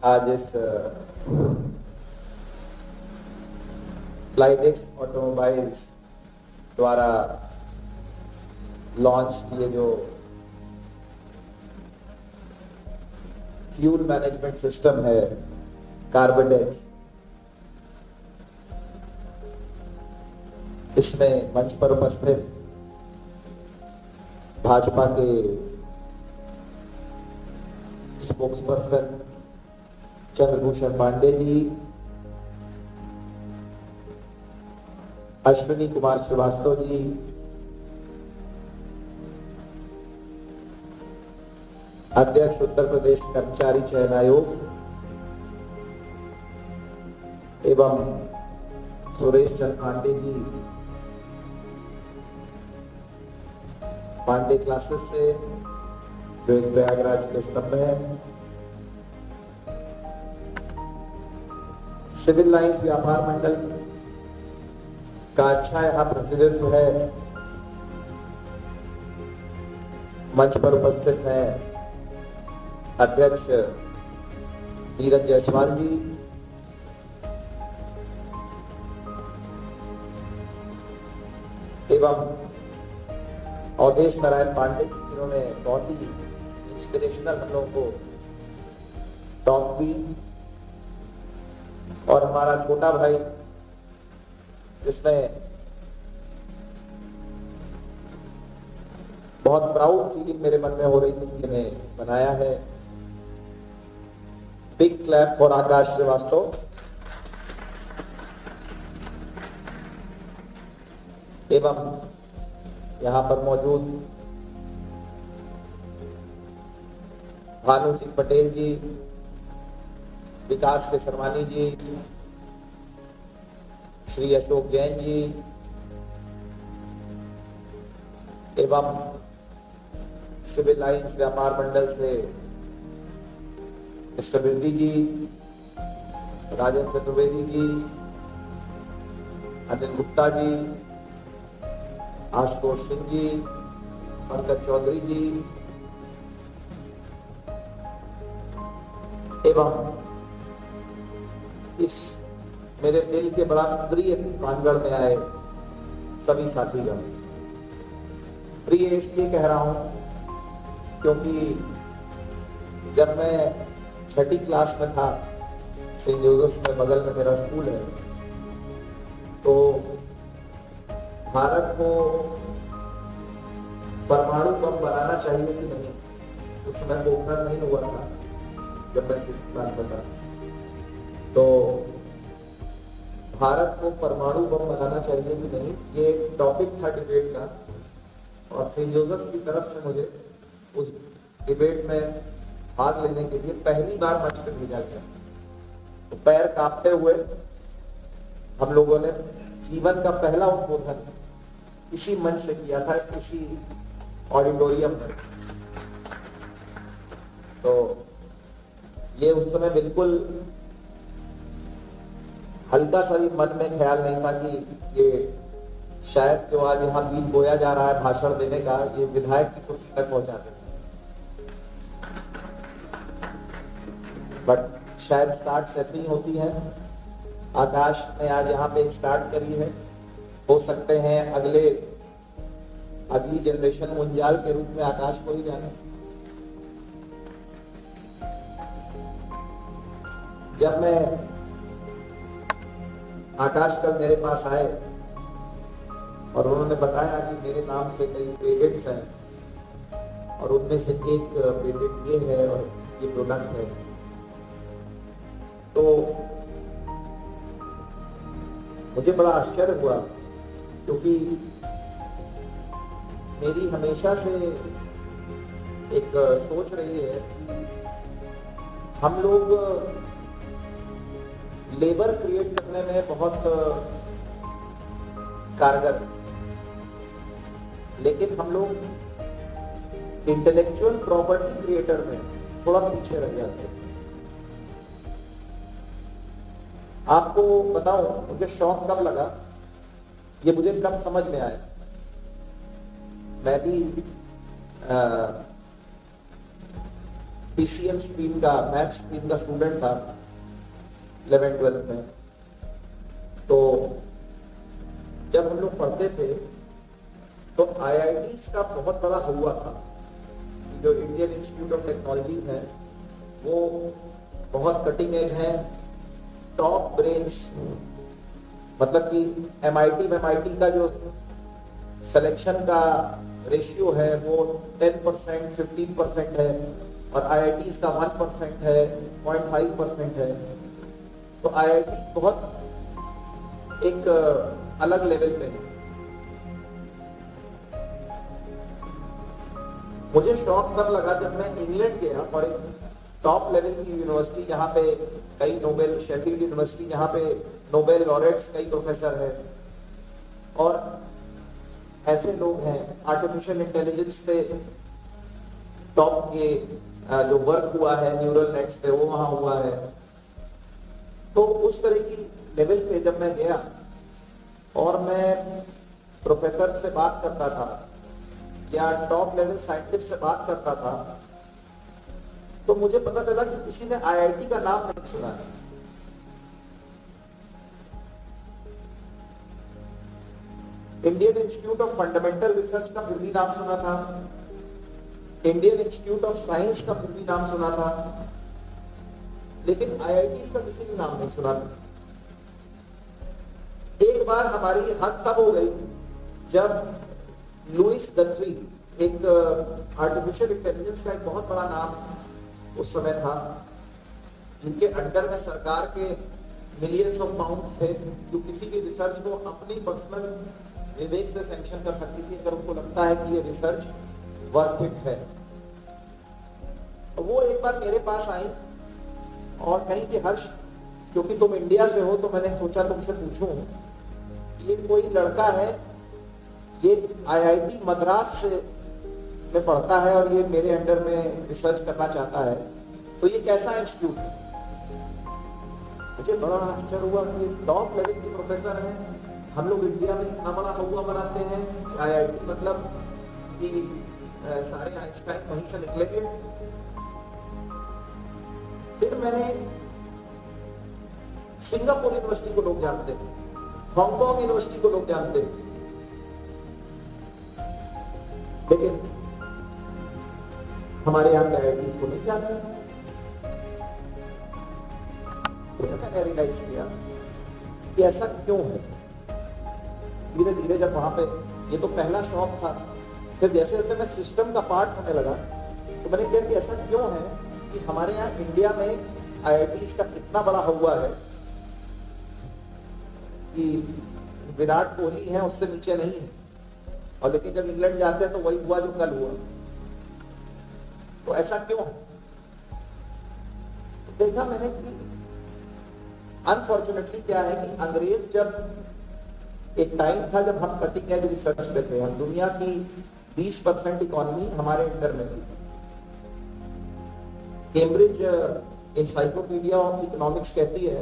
आज इस फ्लाइडेक्स ऑटोमोबाइल्स द्वारा लॉन्च किए जो फ्यूल मैनेजमेंट सिस्टम है कार्बोडेक्स, इसमें मंच पर उपस्थित भाजपा के स्पोक्सपर्सन चंद्रभूषण पांडे जी, अश्विनी कुमार श्रीवास्तव जी, अध्यक्ष उत्तर प्रदेश कर्मचारी चयन आयोग एवं सुरेश चंद्र पांडे जी पांडे क्लासेस से, जो एक प्रयागराज के स्तंभ है, सिविल लाइंस व्यापार मंडल का अच्छा यहां प्रतिनिधित्व है। मंच पर उपस्थित हैं अध्यक्ष नीरज जायसवाल जी, एवं अवधेश नारायण पांडे जी, जिन्होंने बहुत ही इंस्पिरेशनल हम लोगों को टॉक दी, और हमारा छोटा भाई जिसने बहुत प्राउड फीलिंग मेरे मन में हो रही थी कि ने बनाया है। बिग क्लैप फॉर आकाश श्रीवास्तव। एवं यहां पर मौजूद भानु सिंह पटेल जी, विकास के शर्मानी जी, श्री अशोक जैन जी, एवं सिविल लाइंस व्यापार मंडल से मिस्टर बिरदी जी, राजेंद्र चतुर्वेदी जी, अनिल गुप्ता जी, आशुतोष सिंह जी, पंकज चौधरी जी, एवं इस मेरे दिल के बड़ा प्रिय प्रांगण में आए सभी साथीगण। प्रिय इसलिए कह रहा हूं क्योंकि जब मैं 6ठी क्लास में था, सेंट जोसेफ में बगल में मेरा स्कूल है, तो भारत को परमाणु बम बनाना चाहिए कि नहीं, उस समय पोखरण नहीं हुआ था जब मैं 6th क्लास में था। तो भारत को परमाणु बम बनाना चाहिए कि नहीं, ये टॉपिक था डिबेट का, और सेंट जोसेफ की तरफ से मुझे उस डिबेट में भाग लेने के लिए पहली बार मंच पर भेजा गया। तो पैर कांपते हुए हम लोगों ने जीवन का पहला उद्बोधन इसी मंच से किया था, इसी ऑडिटोरियम में। तो ये उस समय बिल्कुल हल्का सा भी मन में ख्याल नहीं था कि ये शायद जो आज यहाँ बीज बोया जा रहा है भाषण देने का, ये विधायक की कुर्सी तक पहुंचा देगा। बट शायद स्टार्ट ऐसी ही होती है। आकाश ने आज यहाँ पे एक स्टार्ट करी है, हो सकते हैं अगली जनरेशन मुंजाल के रूप में आकाश को ही जाने। जब मैं आकाश कल मेरे पास आए और उन्होंने बताया कि मेरे नाम से कई पेटेंट्स हैं और उनमें से एक पेटेंट ये है और ये प्रोडक्ट है, तो मुझे बड़ा आश्चर्य हुआ, क्योंकि मेरी हमेशा से एक सोच रही है कि हम लोग लेबर क्रिएट करने में बहुत कारगर, लेकिन हम लोग इंटेलेक्चुअल प्रॉपर्टी क्रिएटर में थोड़ा पीछे रह जाते हैं। आपको बताऊं मुझे शौक कब लगा, ये मुझे कब समझ में आया। मैं भी पीसीएम स्ट्रीम का, मैथ स्ट्रीम का स्टूडेंट था 11th-12th में। तो जब हम लोग पढ़ते थे तो आईआईटीज का बहुत बड़ा हुआ था। जो इंडियन इंस्टीट्यूट ऑफ टेक्नोलॉजीज है वो बहुत कटिंग एज है, टॉप ब्रेन्स, मतलब कि एमआईटी का जो सिलेक्शन का रेशियो है वो 10%, 15% है, और आईआईटीज का 1% है, 0.5% है। तो आईआईटी बहुत एक अलग लेवल पे है। मुझे शौक तब लगा जब मैं इंग्लैंड गया और एक टॉप लेवल की यूनिवर्सिटी, जहाँ पे कई नोबेल, शेफील्ड यूनिवर्सिटी, जहाँ पे नोबेल लॉरेट्स कई प्रोफेसर हैं और ऐसे लोग हैं, आर्टिफिशियल इंटेलिजेंस पे टॉप के जो वर्क हुआ है न्यूरल नेट्स पे वो वहां हुआ है। तो उस तरह की लेवल पे जब मैं गया और मैं प्रोफेसर से बात करता था या टॉप लेवल साइंटिस्ट से बात करता था, तो मुझे पता चला कि किसी ने आईआईटी का नाम नहीं सुना है। Indian institute of fundamental research का फिर भी नाम सुना था, इंडियन इंस्टीट्यूट ऑफ साइंस का फिर भी नाम सुना था, लेकिन आईआईटी का किसी ने नाम नहीं सुना था। एक बार हमारी हद तब हो गई जब लुइस गथरी, एक आर्टिफिशियल इंटेलिजेंस का एक बहुत बड़ा नाम उस समय था, जिनके अंडर में सरकार के मिलियंस ऑफ पाउंड्स थे, जो किसी की रिसर्च को अपनी पर्सनल विवेक से सैंक्शन कर सकती थी अगर उनको लगता है कि ये रिसर्च वर्थ इट है। तो वो एक बार मेरे पास आई और कहीं कि हर्ष, क्योंकि तुम इंडिया से हो तो मैंने सोचा तुमसे पूछूं, ये कोई लड़का है, ये आईआईटी मद्रास से में पढ़ता है और ये मेरे अंडर में रिसर्च करना चाहता है, तो ये कैसा इंस्टीट्यूट है? मुझे बड़ा आश्चर्य हुआ कि टॉप लेवल के प्रोफेसर हैं, हम लोग इंडिया में इतना बड़ा हुआ बनाते हैं आईआईटी मतलब कि सारे आइंस्टाइन वहीं से निकलेंगे। फिर मैंने सिंगापुर यूनिवर्सिटी को लोग जानते हैं, हांगकांग यूनिवर्सिटी को लोग जानते हैं, लेकिन हमारे यहाँ के आईआईटी को नहीं जानते। फिर मैंने रियलाइज किया कि ऐसा क्यों है। धीरे धीरे जब वहां पे, ये तो पहला शौक था, फिर जैसे जैसे मैं सिस्टम का पार्ट होने लगा तो मैंने कहा कि ऐसा क्यों है कि हमारे यहाँ इंडिया में आईआईटी का इतना बड़ा हुआ है कि विराट कोहली है उससे नीचे नहीं है, और लेकिन जब इंग्लैंड जाते हैं तो वही हुआ जो कल हुआ। तो ऐसा क्यों है? तो देखा मैंने कि अनफॉर्चुनेटली क्या है कि अंग्रेज, जब एक टाइम था जब हम कटिंग एज रिसर्च पे थे, हम दुनिया की 20% इकोनॉमी हमारे अंडर में थी। कैम्ब्रिज इंसाइक्लोपीडिया ऑफ इकोनॉमिक्स कहती है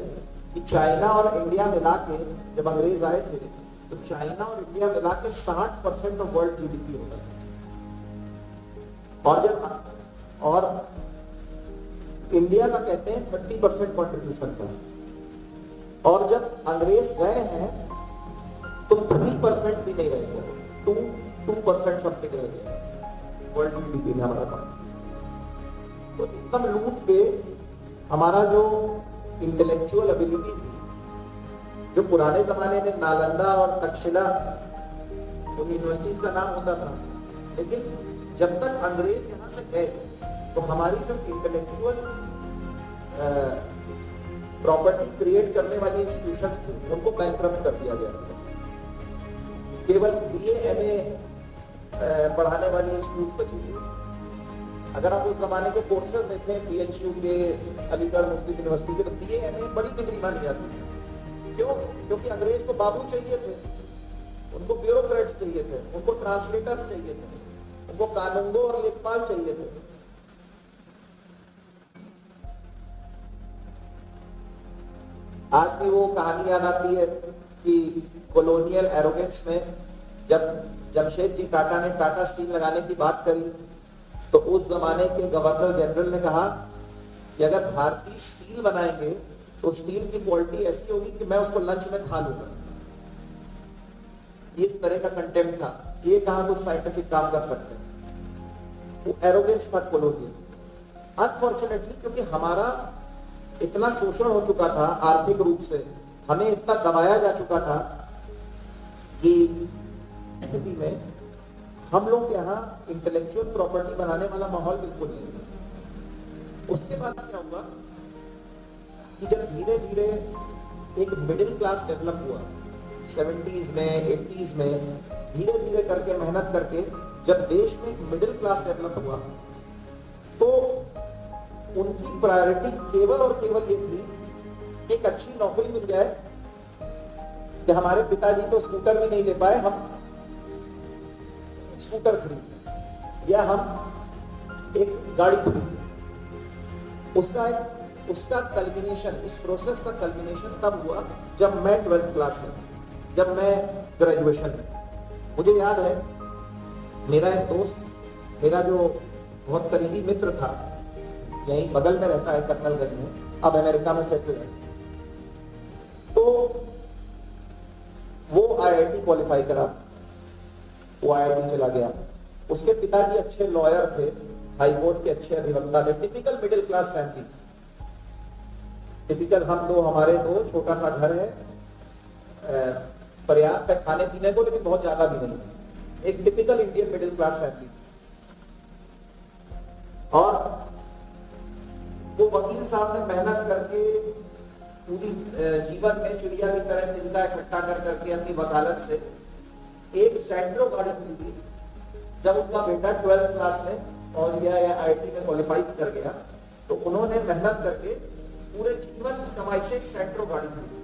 कि चाइना और इंडिया मिला के, जब अंग्रेज आए थे तो चाइना और इंडिया मिला के 60% ऑफ वर्ल्ड जीडीपी होता था, और इंडिया का कहते हैं 30% कॉन्ट्रीब्यूशन था, और जब अंग्रेज गए हैं तो 3% भी नहीं रह गया, 2% समथिंग रह गया वर्ल्ड जीडीपी में हमारा कॉन्ट्रीब्यूशन। तो एकदम लूट के हमारा जो इंटेलेक्चुअल एबिलिटी थी, जो पुराने जमाने में नालंदा और तक्षशिला तो यूनिवर्सिटीज का नाम होता था, लेकिन जब तक अंग्रेज यहाँ से गए तो हमारी जो इंटेलेक्चुअल प्रॉपर्टी क्रिएट करने वाली इंस्टीट्यूशंस थी उनको बैंकरप्ट कर दिया गया। केवल बीए एमए पढ़ाने वाली इंस्टीट्यूट बची थी। अगर आप उस जमाने के कोर्सेज देखें बीएचयू के, अलीगढ़ मुस्लिम यूनिवर्सिटी के, तो बीए एमए बड़ी डिग्री मानी जाती थी। क्यों? क्योंकि अंग्रेज को बाबू चाहिए थे, उनको ब्यूरोक्रेट्स चाहिए थे, उनको ट्रांसलेटर्स चाहिए थे, उनको कानूंगो और लेखपाल चाहिए थे। आज भी वो कहानी याद आती है कि कॉलोनियल एरोगेंस में जब जमशेदजी टाटा ने टाटा स्टील लगाने की बात करी तो उस जमाने के गवर्नर जनरल ने कहा कि अगर भारतीय स्टील बनाएंगे तो स्टील की क्वालिटी ऐसी होगी कि मैं उसको लंच में खा लूंगा। इस तरह का कंटेंट था, ये कहां कुछ साइंटिफिक काम कर सकते हैं। वो एरोगेंस था कॉलोनियल। अनफॉर्चुनेटली क्योंकि हमारा इतना शोषण हो चुका था आर्थिक रूप से, हमें इतना दबाया जा चुका था कि स्थिति में हम लोग के यहाँ इंटेलेक्चुअल प्रॉपर्टी बनाने वाला माहौल बिल्कुल नहीं था। उसके बाद क्या हुआ कि जब धीरे धीरे एक मिडिल क्लास डेवलप हुआ 70s में 80s में, धीरे धीरे करके मेहनत करके जब देश में एक मिडिल क्लास डेवलप हुआ तो उनकी प्रायोरिटी केवल और केवल ये थी कि एक अच्छी नौकरी मिल जाए, कि हमारे पिताजी तो स्कूटर भी नहीं ले पाए, हम स्कूटर खरीदें या हम एक गाड़ी खरीदें। उसका कल्बिनेशन, इस प्रोसेस का कल्बिनेशन तब हुआ जब मैं 12th क्लास में था, जब मैं ग्रेजुएशन में। मुझे याद है मेरा एक दोस्त, मेरा जो बहुत करीबी मित्र था, यहीं बगल में रहता है कर्नलगंज में, अब अमेरिका में सेटल है, तो वो IIT क्वालिफाई करा, वो IIT चला गया। उसके पिताजी अच्छे लॉयर थे, हाई कोर्ट के अच्छे अधिवक्ता थे। Typical middle class family, typical हमारे दो, छोटा सा घर है, पर्याप्त है खाने पीने को, लेकिन बहुत ज्यादा भी नहीं है। एक typical Indian middle class family. और वो वकील साहब ने मेहनत करके पूरी जीवन में चिड़िया की तरह तिनका इकट्ठा कर करके अपनी वकालत से एक सैंट्रो गाड़ी खरीदी। जब उनका बेटा 12th क्लास में और या IIT में क्वालिफाई कर गया तो उन्होंने मेहनत करके पूरे जीवन की कमाई से एक सैंट्रो गाड़ी खरीदी।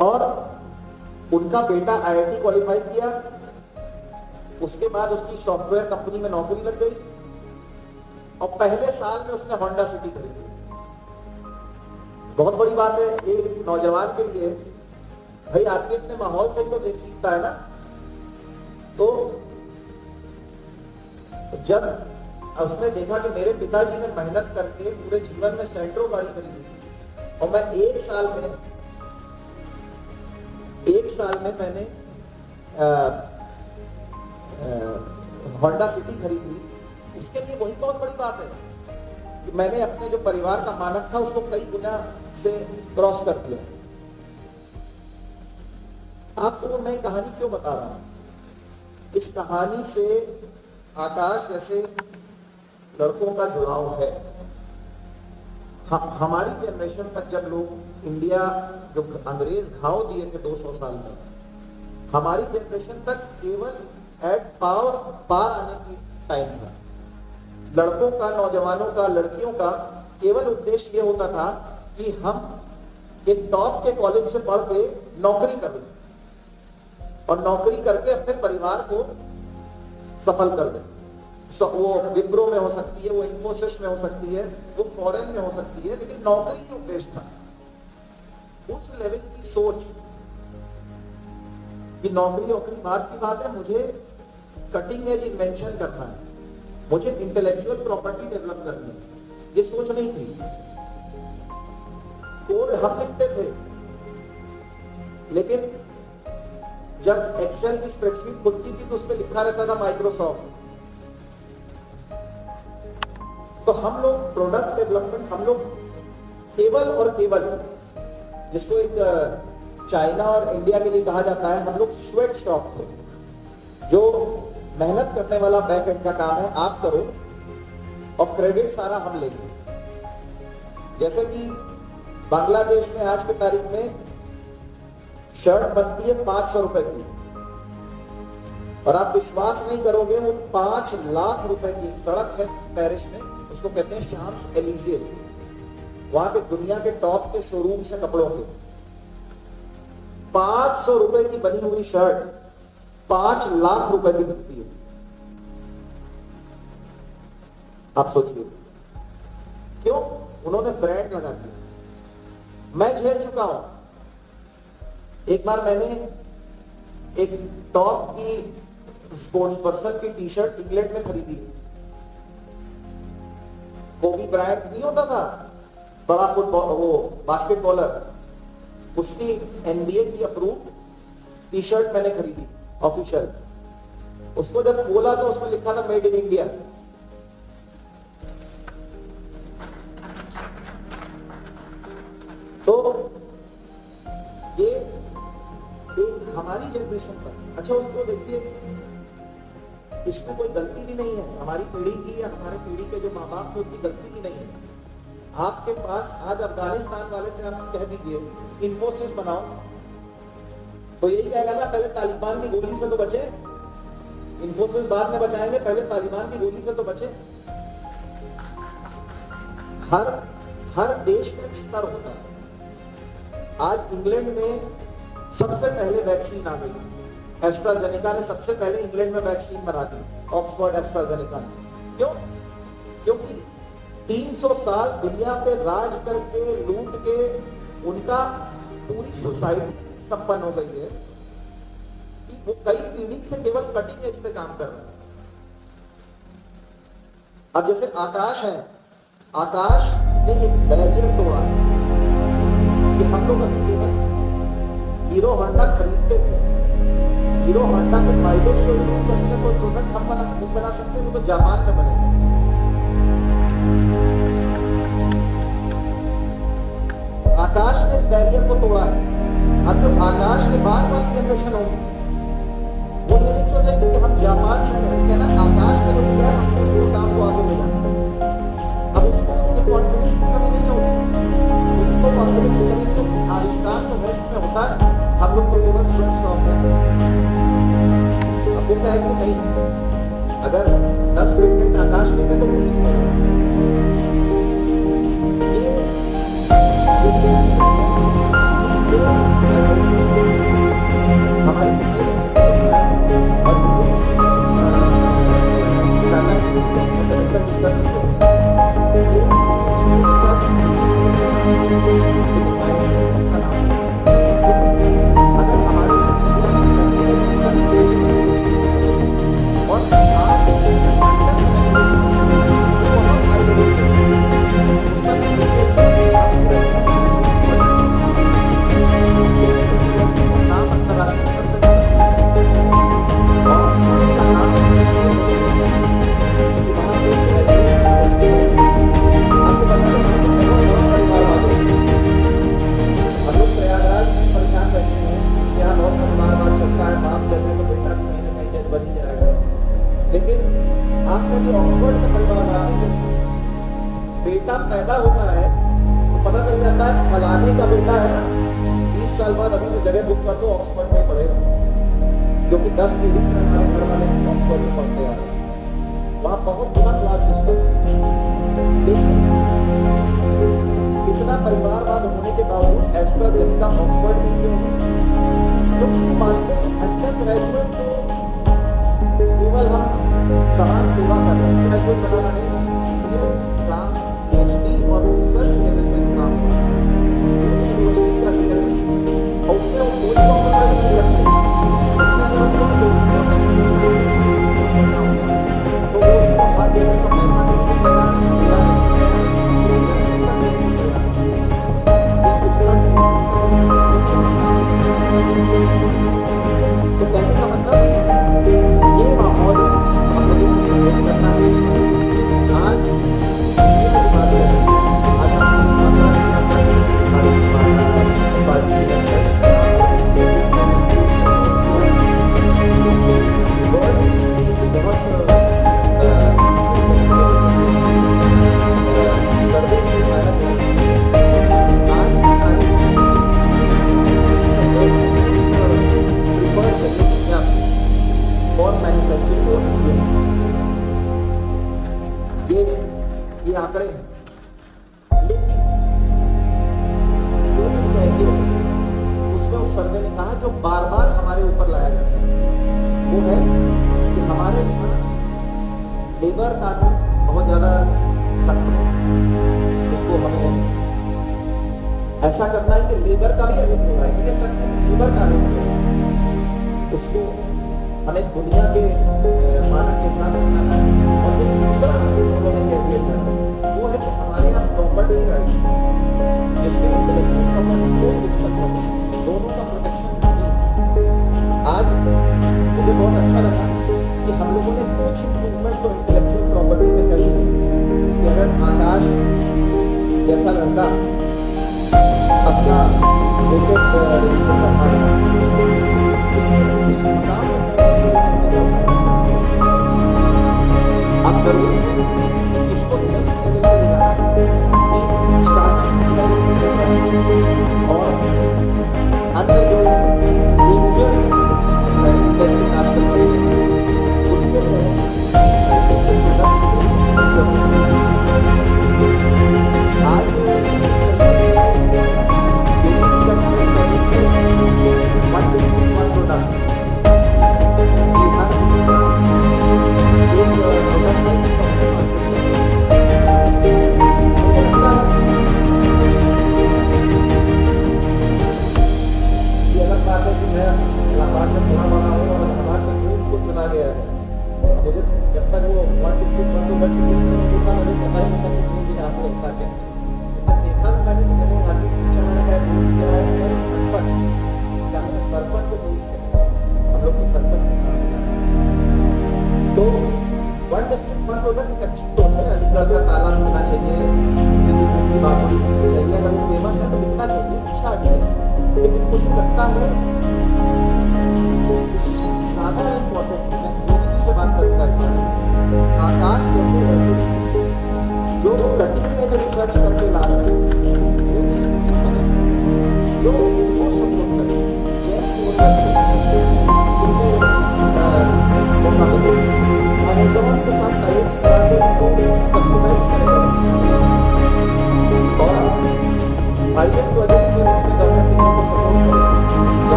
और उनका बेटा IIT क्वालिफाई किया, उसके बाद उसकी सॉफ्टवेयर कंपनी में नौकरी लग गई और पहले साल में उसने होंडा सिटी खरीदी। बहुत बड़ी बात है एक नौजवान के लिए, भाई आदमी अपने माहौल से ही तो देख सीखता है ना। तो जब उसने देखा कि मेरे पिताजी ने मेहनत करके पूरे जीवन में सैंट्रो गाड़ी खरीदी और मैं एक साल में मैंने होंडा सिटी खरीदी, उसके लिए वही बहुत बड़ी बात है कि मैंने अपने जो परिवार का मानक था उसको कई गुना से क्रॉस कर दिया। आपको मैं कहानी क्यों बता रहा हूं? इस कहानी से आकाश जैसे लड़कों का जुड़ाव है। हमारी जनरेशन तक जब लोग इंडिया जो अंग्रेज घाव दिए थे 200 साल में, हमारी जनरेशन तक केवल एट पार आने की टाइम था। लड़कों का, नौजवानों का, लड़कियों का केवल उद्देश्य ये होता था कि हम एक टॉप के कॉलेज से पढ़ के नौकरी कर लें और नौकरी करके अपने परिवार को सफल कर दें। वो विप्रो में हो सकती है, वो इंफोसिस में हो सकती है, वो फॉरेन में हो सकती है, लेकिन नौकरी ही उद्देश्य था। उस लेवल की सोच कि नौकरी बात की बात है, मुझे कटिंग एज इन्वेंशन करना है, मुझे इंटेलेक्चुअल प्रॉपर्टी डेवलप करनी है, ये सोच नहीं थी। कोड हम लिखते थे, लेकिन जब एक्सेल की स्प्रेडशीट खुलती थी तो उसमें लिखा रहता था माइक्रोसॉफ्ट। तो हम लोग प्रोडक्ट डेवलपमेंट, हम लोग केवल और केवल, जिसको एक चाइना और इंडिया के लिए कहा जाता है, हम लोग स्वेट शॉप थे, जो मेहनत करने वाला बैक एंड का काम है, आप करो और क्रेडिट सारा हम लेंगे। जैसे कि बांग्लादेश में आज की तारीख में शर्ट बनती है 500 रुपए की, और आप विश्वास नहीं करोगे, वो 5 लाख रुपए की सड़क है पेरिस में, उसको कहते हैं शाम्स एलिजे, वहां के दुनिया के टॉप के शोरूम से कपड़ों के 500 रुपए की बनी हुई शर्ट 5 लाख रुपए की बिकती है। आप सोचिए क्यों? उन्होंने ब्रांड लगा दिया। मैं झेल चुका हूं। एक बार मैंने एक टॉप की स्पोर्ट्स पर्सन की टी शर्ट इंग्लैंड में खरीदी। कोबी ब्रायंट नहीं होता था बड़ा फुटबॉल वो बास्केटबॉलर, उसकी एनबीए की अप्रूव्ड टी शर्ट मैंने खरीदी ऑफिशियल। उसको जब खोला तो उसमें लिखा था मेड इन इंडिया। तो ये एक हमारी जनरेशन का, अच्छा उसको देखिए, इसमें कोई गलती भी नहीं है हमारी पीढ़ी की या हमारे पीढ़ी के जो माँ बाप थे उनकी गलती भी नहीं है। आपके पास आज अफगानिस्तान वाले से आप कह दीजिए इंफोसिस बनाओ, तो यही कहेगा ना पहले तालिबान की गोली से तो बचे, इंफोसिस बाद में बचाएंगे, पहले तालिबान की गोली से तो बचे। हर देश का एक स्तर होता है। आज इंग्लैंड में सबसे पहले वैक्सीन आ गई, एस्ट्राजेनेका ने सबसे पहले इंग्लैंड में वैक्सीन बना दी, ऑक्सफोर्ड एस्ट्राजेनेका ने। क्यों? क्योंकि 300 साल दुनिया पे राज करके लूट के उनका पूरी सोसाइटी संपन्न हो गई है कि वो कई पीढ़ी से केवल कटिंग एज पे काम कर रहे हैं। अब जैसे आकाश है, आकाश ने एक बैरियर तोड़ा है कि हम लोग अभी देखें हीरो होंडा खरीदते थे, हीरो होंडा के माइलेज को इम्प्रूव करने का कोई प्रोडक्ट हम नहीं बना सकते, वो तो जापान में बनेगा। आकाश ने इस बैरियर को तोड़ा है। अब जो आकाश के बाद वाली जनरेशन होगी वो ये नहीं सोचेगी कि हम जापान से हैं ना, आकाश का जो किया है हमने उसको काम को आगे ले जाना। अब उसको ये कॉन्फिडेंस की कमी नहीं होगी, उसको कॉन्फिडेंस की कमी नहीं होगी। आविष्कार तो वेस्ट में होता है, हम लोग तो केवल स्वेट शॉप है। अब वो कहेंगे नहीं, अगर 10 पेटेंट आकाश के थे तो 20 में बेटा पैदा होता है तो पता चल जाता है फलाने का बेटा है ना, 20 साल बाद अभी से जगह बुक कर दो, ऑक्सफोर्ड में पढ़ेगा, क्योंकि 10 पीढ़ी से हमारे घर वाले ऑक्सफोर्ड में पढ़ते आ रहे हैं। वहां बहुत बुरा क्लास सिस्टम, लेकिन इतना परिवारवाद होने के बावजूद एस्ट्राजेनेका ऑक्सफोर्ड में क्यों है? क्योंकि मानते हैं अंडर ग्रेजुएट तो केवल हम समाज सेवा कर रहे हैं, ग्रेजुएट बनाना नहीं, काम PhD और रिसर्च लेवल पे काम हो रहा है यूनिवर्सिटी का रियल में, और उससे वो कोई कॉम्प्रोमाइज नहीं रखते, तो वो उसको हर लेवल का पैसा देने को तैयार है, सुविधा देने को तैयार है। तो कहने का मतलब ये माहौल हम लोगों को क्रिएट करना है। आज ये आंकड़े हैं, लेकिन उसमें उस सर्वे ने कहा जो बार बार हमारे ऊपर लाया जाता है वो है कि हमारे यहाँ लेबर कानून बहुत ज्यादा सख्त है, उसको हमें ऐसा करना है कि लेबर का भी अहित हो रहा है, क्योंकि सख्त है लेबर का अहित हो रहा है, उसको हमें दुनिया के मानक के हिसाब से लाना है। और जो दूसरा उन्होंने कैबिनेट है वो है कि हमारे यहाँ प्रॉपर्टी राइट्स, जिसमें इंटेलेक्चुअल प्रॉपर्टी को फिजिकल प्रॉपर्टी दोनों का प्रोटेक्शन नहीं है। आज मुझे बहुत अच्छा लगा कि हम लोगों ने कुछ इम्प्रूवमेंट तो इंटेलेक्चुअल प्रॉपर्टी में करी है कि अगर आकाश जैसा लड़का अपना पेटेंट रजिस्टर करना है, अब जरूरत है इसको नेक्स्ट लेवल पे ले जाना कि स्टार्टअप और अन्य जो एंजल इन्वेस्टिंग आजकल करते हैं उसके तहत आज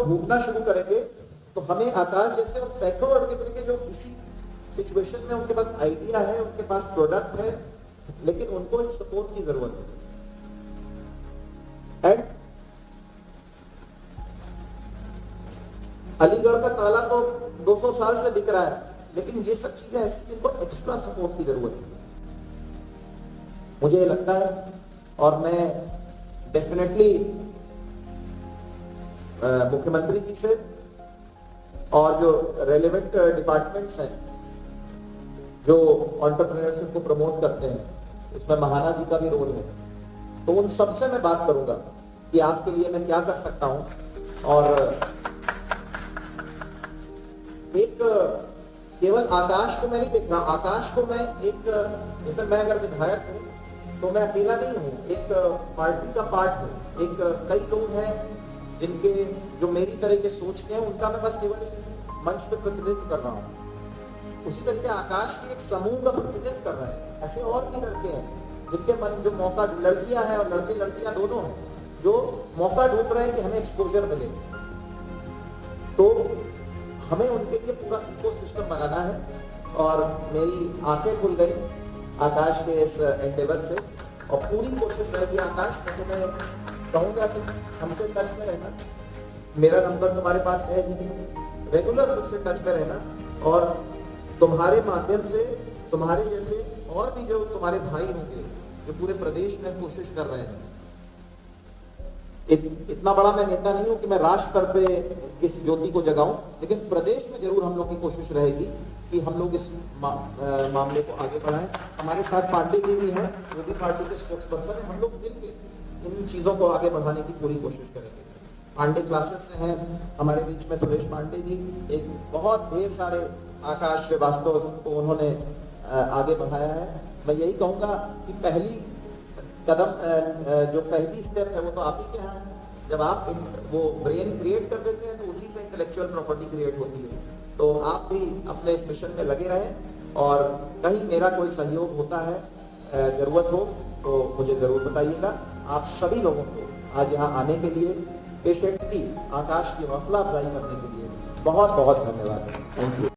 घूमना शुरू करेंगे तो हमें आकाश जैसे और सैकड़ों लड़के मिलेंगे जो इसी सिचुएशन में उनके पास आइडिया है, उनके पास प्रोडक्ट है, लेकिन उनको इस सपोर्ट की जरूरत है। एंड अलीगढ़ का ताला तो 200 साल से बिक रहा है, लेकिन ये सब चीजें ऐसी जिनको एक्स्ट्रा सपोर्ट की जरूरत है, मुझे लगता है। और मैं डेफिनेटली मुख्यमंत्री जी से और जो रेलेवेंट डिपार्टमेंट्स हैं जो एंटरप्रेन्योरशिप को प्रमोट करते हैं, उसमें महाना जी का भी रोल है, तो उन सबसे मैं बात करूंगा कि आपके लिए मैं क्या कर सकता हूं। और एक केवल आकाश को मैं नहीं देख रहा, आकाश को मैं एक, जैसे मैं अगर विधायक हूं तो मैं अकेला नहीं हूं, एक पार्टी का पार्ट हूं, एक कई लोग हैं जिनके जो मेरी तरह के सोच के हैं, उनका मैं बस केवल इस मंच पे प्रतिनिधित्व कर रहा हूं। उसी तरीके आकाश भी एक समूह का प्रतिनिधित्व कर रहा है। ऐसे और भी लड़के हैं जिनके मन जो मौका, लड़कियां हैं और लड़के लड़कियां दोनों हैं, जो मौका ढूंढ रहे हैं कि हमें एक्सपोजर मिले, तो हमें उनके लिए पूरा इकोसिस्टम बनाना है। और मेरी आंखें खुल गई आकाश के इस एंडेवर से, और पूरी कोशिश रहेगी आकाश, तो मैं कहूंगा कि हमसे टच में रहना, मेरा नंबर तुम्हारे पास है ही, रेगुलर रूप से टच में रहना, और तुम्हारे माध्यम से तुम्हारे जैसे और भी जो तुम्हारे भाई होंगे जो पूरे प्रदेश में कोशिश कर रहे हैं। इतना बड़ा मैं नेता नहीं हूं कि मैं राष्ट्र स्तर पे इस ज्योति को जगाऊं, लेकिन प्रदेश में जरूर हम लोग की कोशिश रहेगी कि हम लोग इस मामले को आगे बढ़ाएं। हमारे साथ पांडे जी भी हैं, वो भी पार्टी के स्पोक्स पर्सन है, हम लोग मिलकर इन चीजों को आगे बढ़ाने की पूरी कोशिश करेंगे। पांडे क्लासेस से हैं हमारे बीच में सुरेश पांडे जी, एक बहुत ढेर सारे आकाश श्रीवास्तव को उन्होंने आगे बढ़ाया है, मैं यही कहूंगा कि पहली कदम जो पहली स्टेप है वो तो आप ही के यहाँ है। जब आप वो ब्रेन क्रिएट कर देते हैं तो उसी से इंटेलेक्चुअल प्रॉपर्टी क्रिएट होती है। तो आप भी अपने इस मिशन में लगे रहें और कहीं मेरा कोई सहयोग होता है, जरूरत हो तो मुझे जरूर बताइएगा। आप सभी लोगों को आज यहाँ आने के लिए, पेशेंटली आकाश की हौसला अफजाई करने के लिए बहुत बहुत धन्यवाद। Thank you.